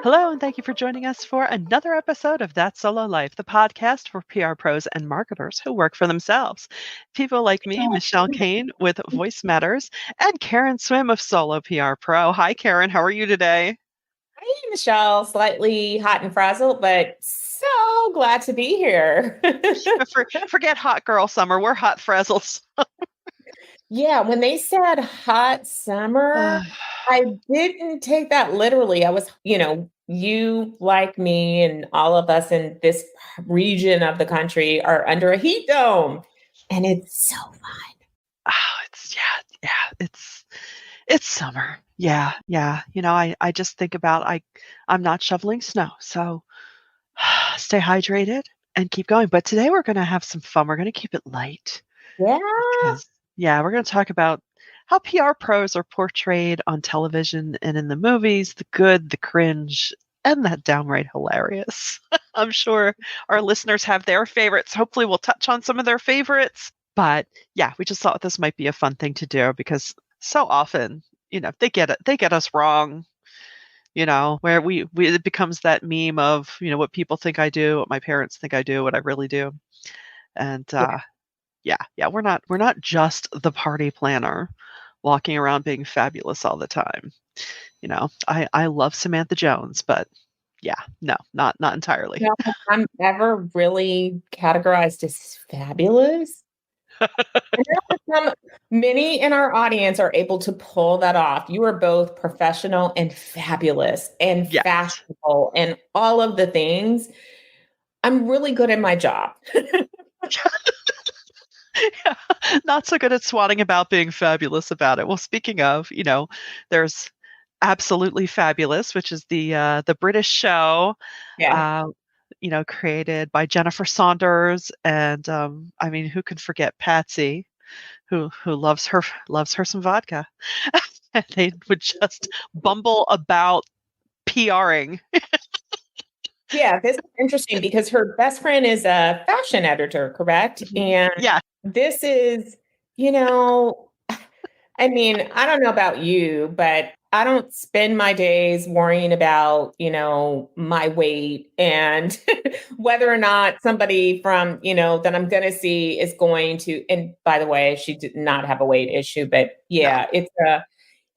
Hello, and thank you for joining us for another episode of That Solo Life, the podcast for PR pros and marketers who work for themselves. People like me, Michelle Kane with Voice Matters, and Karen Swim of Solo PR Pro. Hi, Karen. How are you today? Hey, Michelle, slightly hot and frazzled, but so glad to be here. Forget hot girl summer. We're hot frazzles. Yeah, when they said hot summer, I didn't take that literally. I was, you like me and all of us in this region of the country are under a heat dome, and it's so fun. It's it's summer. Yeah. I just think about I'm not shoveling snow, so stay hydrated and keep going. But today we're going to have some fun. We're going to keep it light Yeah. because, yeah, we're going to talk about how PR pros are portrayed on television and in the movies, the good, the cringe, and that downright hilarious. I'm sure our listeners have their favorites. Hopefully, we'll touch on some of their favorites. But yeah, we just thought this might be a fun thing to do because so often, they get us wrong, where we it becomes that meme of, what people think I do, what my parents think I do, what I really do. And yeah, we're not just the party planner walking around being fabulous all the time. I love Samantha Jones, but yeah, no, not entirely. You know, I'm ever really categorized as fabulous. I know many in our audience are able to pull that off. You are both professional and fabulous and Yes. fashionable and all of the things. I'm really good at my job. Yeah, not so good at swatting about being fabulous about it. Well, speaking of, there's Absolutely Fabulous, which is the British show, Yeah. uh, created by Jennifer Saunders, and I mean, who can forget Patsy, who loves her some vodka, and they would just bumble about PRing. Yeah, this is interesting because her best friend is a fashion editor, correct? And Yeah, this is, you know, I mean, I don't know about you, but I don't spend my days worrying about, my weight and whether or not somebody from, that I'm going to see is going to, and by the way, she did not have a weight issue, but no. yeah,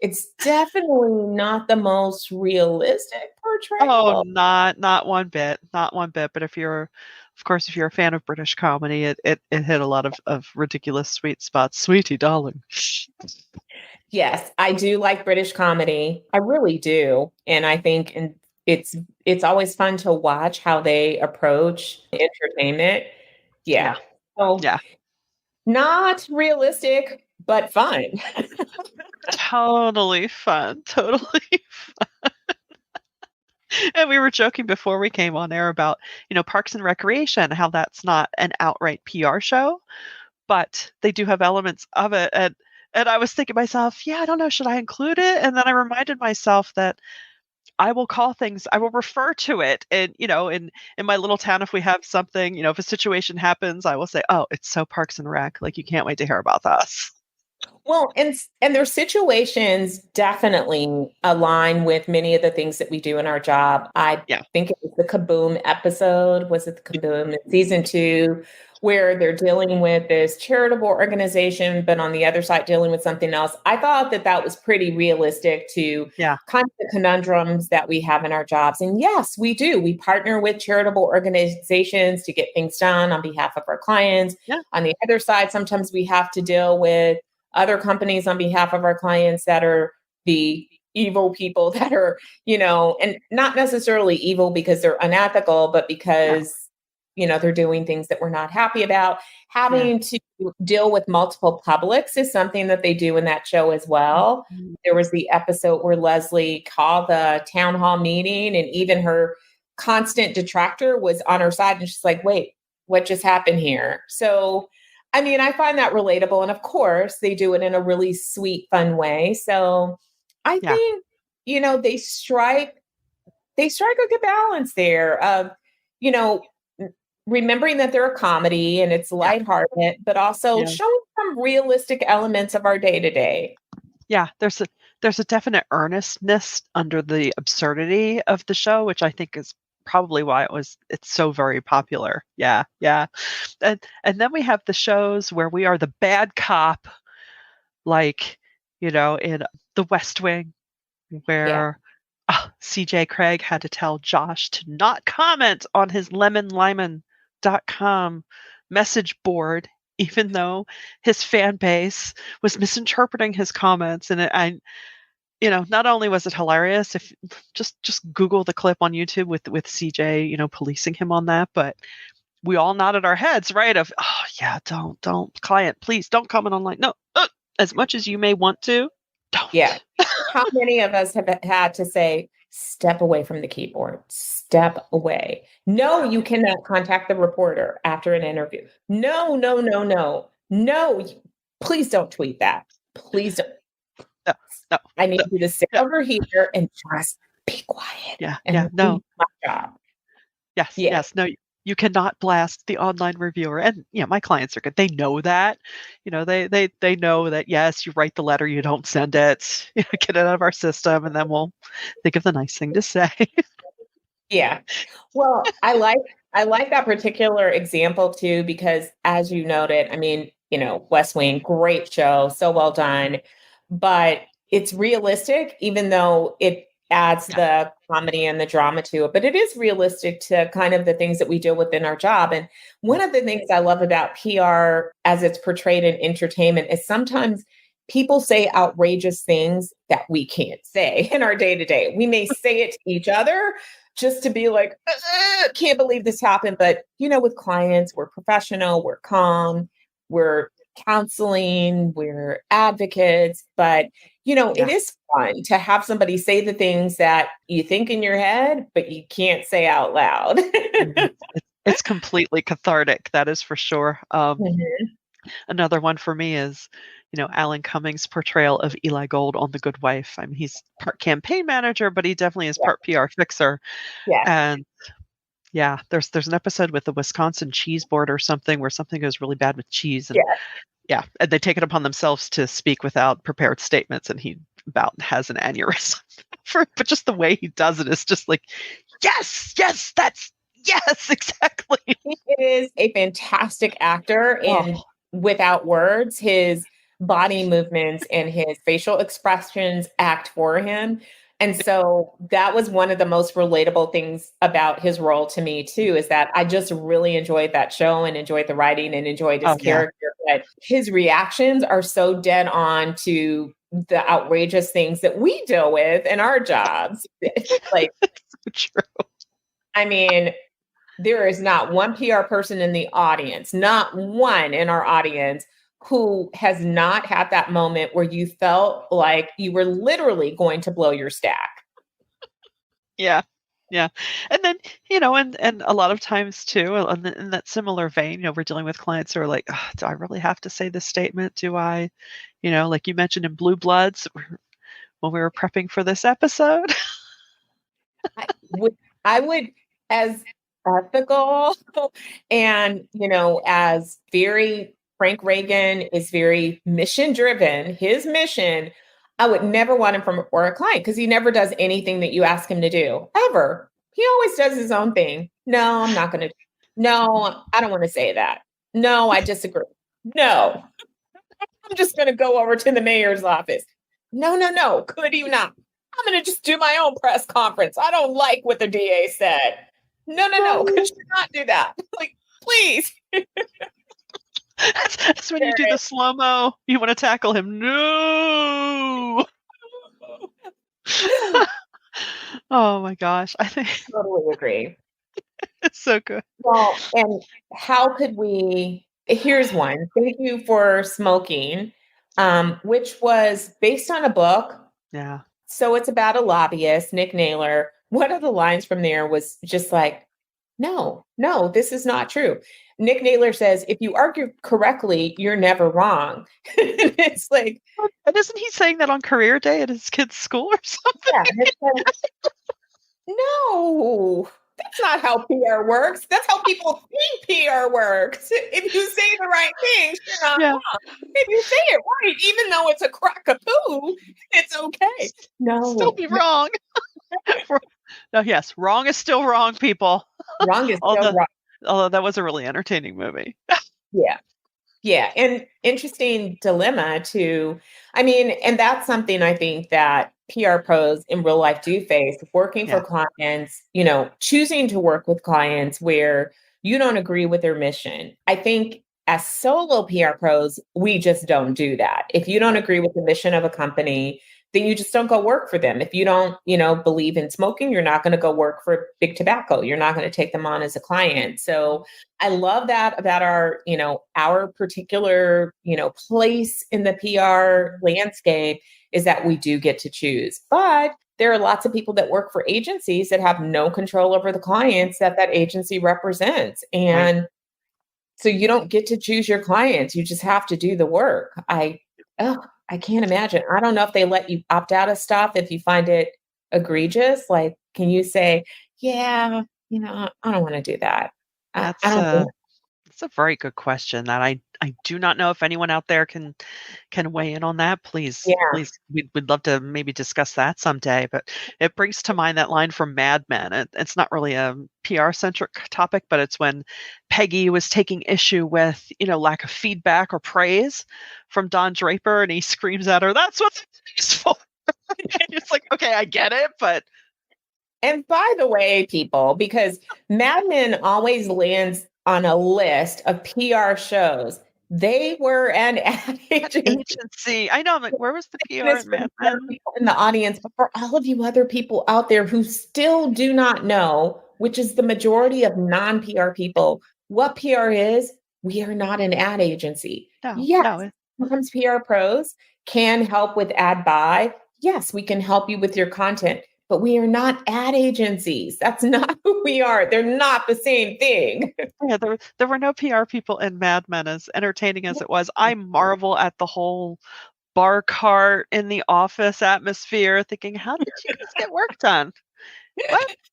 it's definitely not the most realistic Oh, portrayal. not one bit, not one bit. But of course, if you're a fan of British comedy, it hit a lot of ridiculous sweet spots. Sweetie, darling. Yes, I do like British comedy. I really do. And I think it's it's always fun to watch how they approach entertainment. Yeah, Yeah. So yeah, not realistic, but fun. totally fun, totally. And we were joking before we came on air about, Parks and Recreation, how that's not an outright PR show, but they do have elements of it. And I was thinking to myself, yeah, I don't know, should I include it? And then I reminded myself that I will refer to it. And, in my little town, if we have something, if a situation happens, I will say, oh, it's so Parks and Rec. Like, you can't wait to hear about this. Well, and their situations definitely align with many of the things that we do in our job. I Yeah. think it was the Kaboom episode. Was it the Kaboom in season 2, where they're dealing with this charitable organization, but on the other side dealing with something else? I thought that that was pretty realistic to Yeah. kind of the conundrums that we have in our jobs. And yes, we do. We partner with charitable organizations to get things done on behalf of our clients. Yeah. On the other side, sometimes we have to deal with other companies on behalf of our clients that are the evil people that are, and not necessarily evil because they're unethical, but Yeah. because, they're doing things that we're not happy about. Yeah. Having to deal with multiple publics is something that they do in that show as well. Mhm. There was the episode where Leslie called the town hall meeting, and even her constant detractor was on her side. And she's like, wait, what just happened here? So, I mean, I find that relatable. And of course, they do it in a really sweet, fun way. So I Yeah. think, they strike a good balance there of, you know, remembering that they're a comedy and it's Yeah. lighthearted, but also Yeah. showing some realistic elements of our day to day. Yeah, there's a definite earnestness under the absurdity of the show, which I think is probably why it's so very popular. Yeah, yeah. And then we have the shows where we are the bad cop, like, in The West Wing, Yeah. where CJ Craig had to tell Josh to not comment on his lemonlyman.com message board, even though his fan base was misinterpreting his comments. And not only was it hilarious, if just Google the clip on YouTube with CJ, policing him on that, but we all nodded our heads, right? Of, oh yeah, don't, client, please don't comment online. No, as much as you may want to, Yeah. don't. How many of us have had to say, step away from the keyboard, step away? No, you cannot contact the reporter after an interview. No, no, no, no, no. Please don't tweet that. Please don't. No, no, I need no, you to sit no. over here and just be quiet Yeah, and yeah, do no. my job. Yes, Yeah. yes, no, you cannot blast the online reviewer. And my clients are good. They know that. They know that, yes, you write the letter, you don't send it. Get it out of our system, and then we'll think of the nice thing to say. Yeah. Well, I like that particular example too, because as you noted, I mean, West Wing, great show, so well done, but it's realistic, even though it adds Yeah, the comedy and the drama to it, but it is realistic to kind of the things that we deal with in our job. And one yeah. of the things I love about PR as it's portrayed in entertainment is sometimes people say outrageous things that we can't say in our day to day. We may say it to each other, just to be like, can't believe this happened. But, with clients, we're professional, we're calm, we're counseling, we're advocates. But, it Yeah. is fun to have somebody say the things that you think in your head, but you can't say out loud. Mhm. It's completely cathartic, that is for sure. Mhm. Another one for me is, Alan Cummings' portrayal of Eli Gold on The Good Wife. I mean, he's part campaign manager, but he definitely is Yeah. part PR fixer. Yeah. And yeah, there's an episode with the Wisconsin cheese board or something where something goes really bad with cheese, and Yeah. yeah, and they take it upon themselves to speak without prepared statements, and he about has an aneurysm. But just the way he does it is just like, yes, yes, that's yes, exactly. He is a fantastic actor, and Oh, without words, his body movements and his facial expressions act for him. And so that was one of the most relatable things about his role to me too, is that I just really enjoyed that show and enjoyed the writing and enjoyed his oh yeah. character. But his reactions are so dead on to the outrageous things that we deal with in our jobs. Like, So true. I mean, there is not one PR person in the audience, not one in our audience who has not had that moment where you felt like you were literally going to blow your stack. Yeah. Yeah. And then, and a lot of times too, in that similar vein, we're dealing with clients who are like, "Ugh, do I really have to say this statement? Do I?" Like you mentioned in Blue Bloods when we were prepping for this episode. I would, as ethical and, as very Frank Reagan is very mission driven, his mission, I would never want him from or a client because he never does anything that you ask him to do ever. He always does his own thing. No, I'm not going to. No, I don't want to say that. No, I disagree. No, I'm just going to go over to the mayor's office. No, no, no. Could you not? I'm going to just do my own press conference. I don't like what the DA said. No, no, no. Could you not do that? Like, please. That's when you do the slow mo. You want to tackle him. No. Oh my gosh. I think Totally agree. it's so good. Well, and how could we? Here's one. Thank you for smoking, which was based on a book. Yeah. So it's about a lobbyist, Nick Naylor. One of the lines from there was just like, no, no, this is not true. Nick Naylor says, if you argue correctly, you're never wrong. It's like, And isn't he saying that on career day at his kid's school or something? yeah. And it's like, no, That's not how PR works. That's how people think PR works. If you say the right things, you're not Yeah. wrong. If you say it right, even though it's a crock of poo, it's okay. Still No, be wrong. No, yes, wrong is still wrong, people. wrong is still Although wrong. although that was a really entertaining movie. Yeah. Yeah, and interesting dilemma too. I mean, and that's something I think that PR pros in real life do face, working Yeah, for clients, choosing to work with clients where you don't agree with their mission. I think as solo PR pros, we just don't do that. If you don't right, agree with the mission of a company, then you just don't go work for them. If you don't, believe in smoking, you're not going to go work for big tobacco. You're not going to take them on as a client. So I love that about our particular, place in the PR landscape is that we do get to choose. But there are lots of people that work for agencies that have no control over the clients that that agency represents. right. And so you don't get to choose your clients. You just have to do the work. Oh, I can't imagine. I don't know if they let you opt out of stuff if you find it egregious. Like, can you say, yeah, I don't want to do that. I That's don't think. that's a very good question that I do not know if anyone out there can weigh in on that. Yeah. Please, we'd love to maybe discuss that someday. But it brings to mind that line from Mad Men. It's not really a PR centric topic, but it's when Peggy was taking issue with lack of feedback or praise from Don Draper, and he screams at her, "That's what it's for." It's like, okay, I get it, but And by the way, people, because Mad Men always lands on a list of PR shows, they were an ad agency. agency. I know. I'm like, where was the PR This at for the Mad PR Men? people in the audience, but for all of you other people out there who still do not know, which is the majority of non PR people, what PR is, we are not an ad agency. No, Yes, no. sometimes PR pros can help with ad buy. Yes, we can help you with your content, but we are not ad agencies. That's not who we are. They're not the same thing. Yeah, there were no PR people in Mad Men, as entertaining as it was. I marvel at the whole bar cart in the office atmosphere, thinking, "How did you guys get work done?"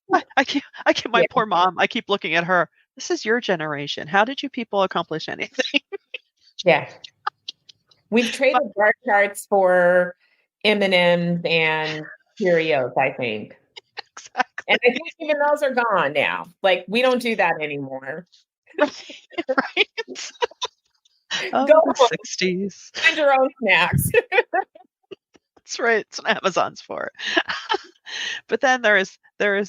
What? I keep my Yeah. poor mom, I keep looking at her, "This is your generation. How did you people accomplish anything?" Yeah. We've But traded bar charts for M&Ms and Cheerios, I think. And I exactly. think even those are gone now. Like, we don't do that anymore. Right, right. Go Oh, the home, '60s. find your own snacks. That's right, it's what Amazon's for. But then there is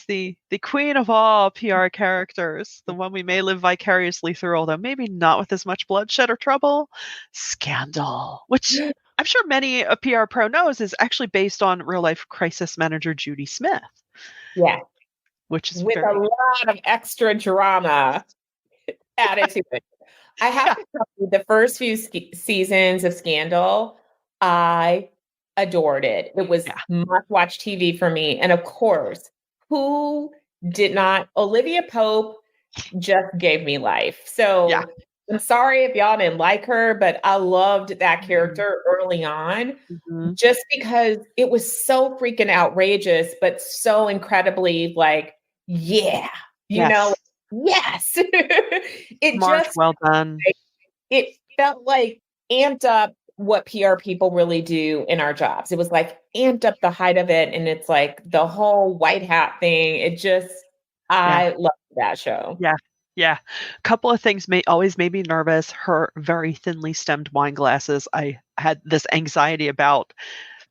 the queen of all PR characters, the one we may live vicariously through, although maybe not with as much bloodshed or trouble, Scandal, which I'm sure many a PR pro knows is actually based on real life crisis manager Judy Smith, Yeah, which is with a very lot of extra drama added to it. I have yeah, to tell you, the first few seasons of Scandal, I adored it. It was yeah, must-watch TV for me. And of course, who did not? Olivia Pope just gave me life. yeah. So I'm sorry if y'all didn't like her, but I loved that Mhm, character early on mhm. just because it was so freaking outrageous, but so incredibly like, yeah, you know, Yes. yes. It Smart, just well done. it felt like amped up what PR people really do in our jobs. It was like amped up the height of it. And it's like the whole white hat thing. Yeah. I love that show. Yeah, yeah. Couple of things may always made me nervous. Her very thinly stemmed wine glasses. I had this anxiety about,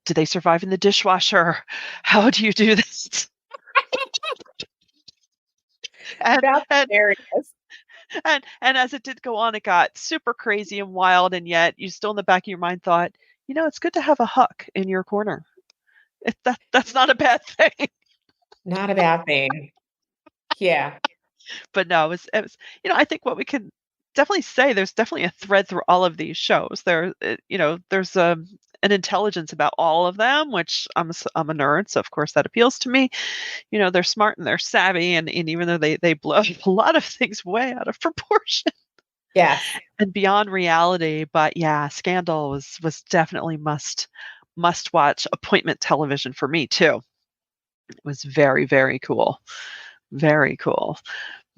do they survive in the dishwasher? How do you do this? And That's and hilarious. and as it did go on, it got super crazy and wild, and yet you still in the back of your mind thought, it's good to have a Huck in your corner. That's not a bad thing. Not a bad thing. Yeah. But no, it was I think what we can definitely say, there's definitely a thread through all of these shows. There's an intelligence about all of them, which I'm a nerd, so of course that appeals to me. They're smart and they're savvy, and even though they blow a lot of things way out of proportion Yes. and beyond reality, but yeah, Scandal was definitely must watch appointment television for me too. It was very, very cool. Very cool.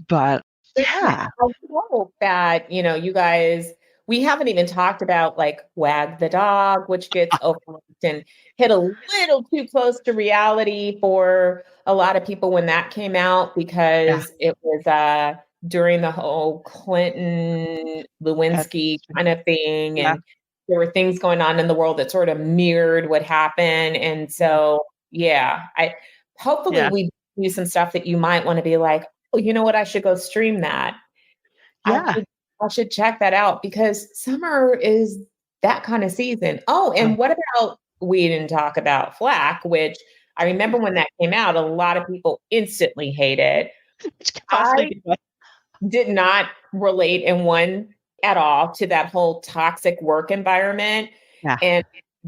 But Listen, yeah. I hope that, you guys we haven't even talked about, like, Wag the Dog, which gets overlooked and hit a little too close to reality for a lot of people when that came out Yeah. because it was, during the whole Clinton, Lewinsky Administration. kind of thing, Yeah. and there were things going on in the world that sort of mirrored what happened, and Mm. so, yeah, I hopefully Yeah. we do some stuff that you might wanna be like, "Oh, you know what? I should go stream that." I Yeah. should I should check that out because summer is that kind of season. Oh, Oh, and what about we didn't talk about Flack, which I remember when that came out, a lot of people instantly hated. which could possibly I be what. did not relate in one at all to that whole toxic work environment Yeah. and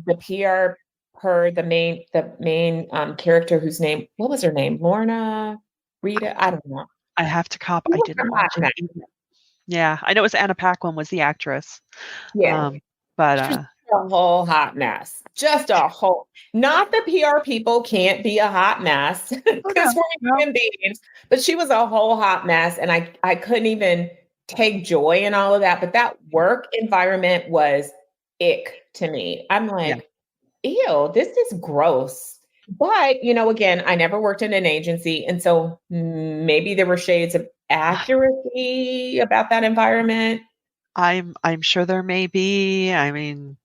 the PR per the main character whose name what was her name? Lorna Rita? I don't know. I have to cop She I was didn't a hot watch it mess. either. Yeah. I know it was Anna Paquin was the actress. Yeah. Um, but, Just a whole hot mess. Just a whole not the PR people can't be a hot mess oh, no. because we're No. human beings, but she was a whole hot mess, and I couldn't even take joy in all of that, but that work environment was ick to me. I'm Yeah. like, "Ew, this is gross." But, again, I never worked in an agency, and so maybe there were shades of accuracy about that environment. I'm sure there may be. I mean,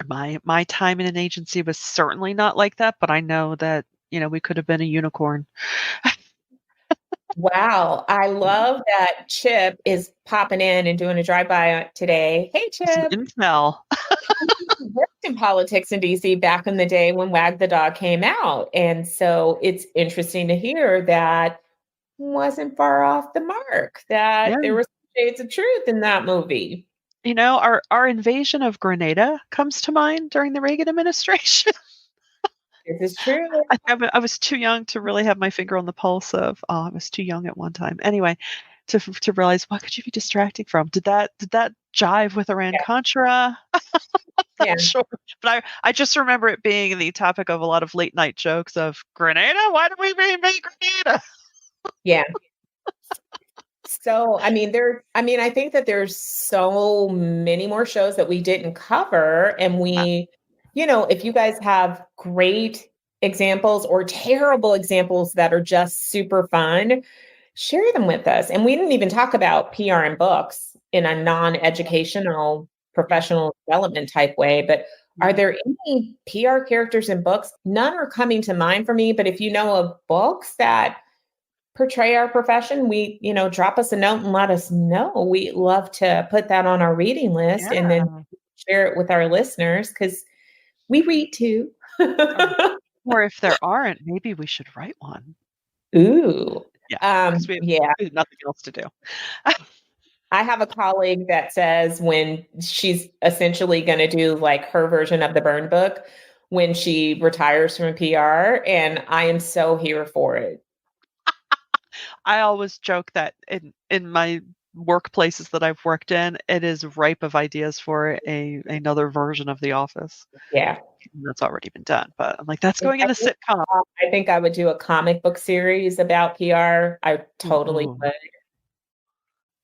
my time in an agency was certainly not like that, but I know that, we could have been a unicorn. Wow, I love that Chip is popping in and doing a drive-by today. Hey, Some Chip. intel. He worked in politics in DC back in the day when Wag the Dog came out. And so it's interesting to hear that wasn't far off the mark, that Yeah. there were some shades of truth in that movie. Our invasion of Grenada comes to mind during the Reagan administration. This is true. I was too young to really have my finger on the pulse of I was too young at one time. Anyway, to realize what could you be distracting from? Did that jive with Yeah. Iran-Contra? Not Yeah. sure, but I just remember it being the topic of a lot of late night jokes of Grenada. Why did we invade Grenada? Yeah. So, I think that there's so many more shows that we didn't cover. And if you guys have great examples or terrible examples that are just super fun, share them with us. And we didn't even talk about PR and books in a non-educational Yeah. professional development type way. But are Mhm. there any PR characters in books? None are coming to mind for me, but if you know of books that portray our profession, drop us a note and let us know. We love to put that on our reading list and then Yeah. share it with our listeners because we read too. Or or if there aren't, maybe we should write one. Ooh. Yeah, because Yeah. we have nothing else to do. I have a colleague that says when she's essentially going to do like her version of the burn book when she retires from PR, and I am so here for it. I always joke that in my workplaces that I've worked in, it is ripe of ideas for another version of The Office. Yeah. That's already been done, but I'm like, "That's And going in the sitcom." I think I would do a comic book series about PR. I totally Ooh, would.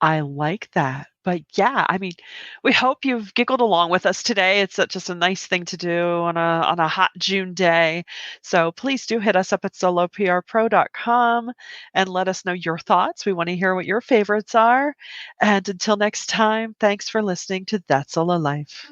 I like that. But yeah, I mean, we hope you've giggled along with us today. It's just a nice thing to do on a hot June day. So please do hit us up at soloprpro.com and let us know your thoughts. We want to hear what your favorites are. And until next time, thanks for listening to That's Solo Life.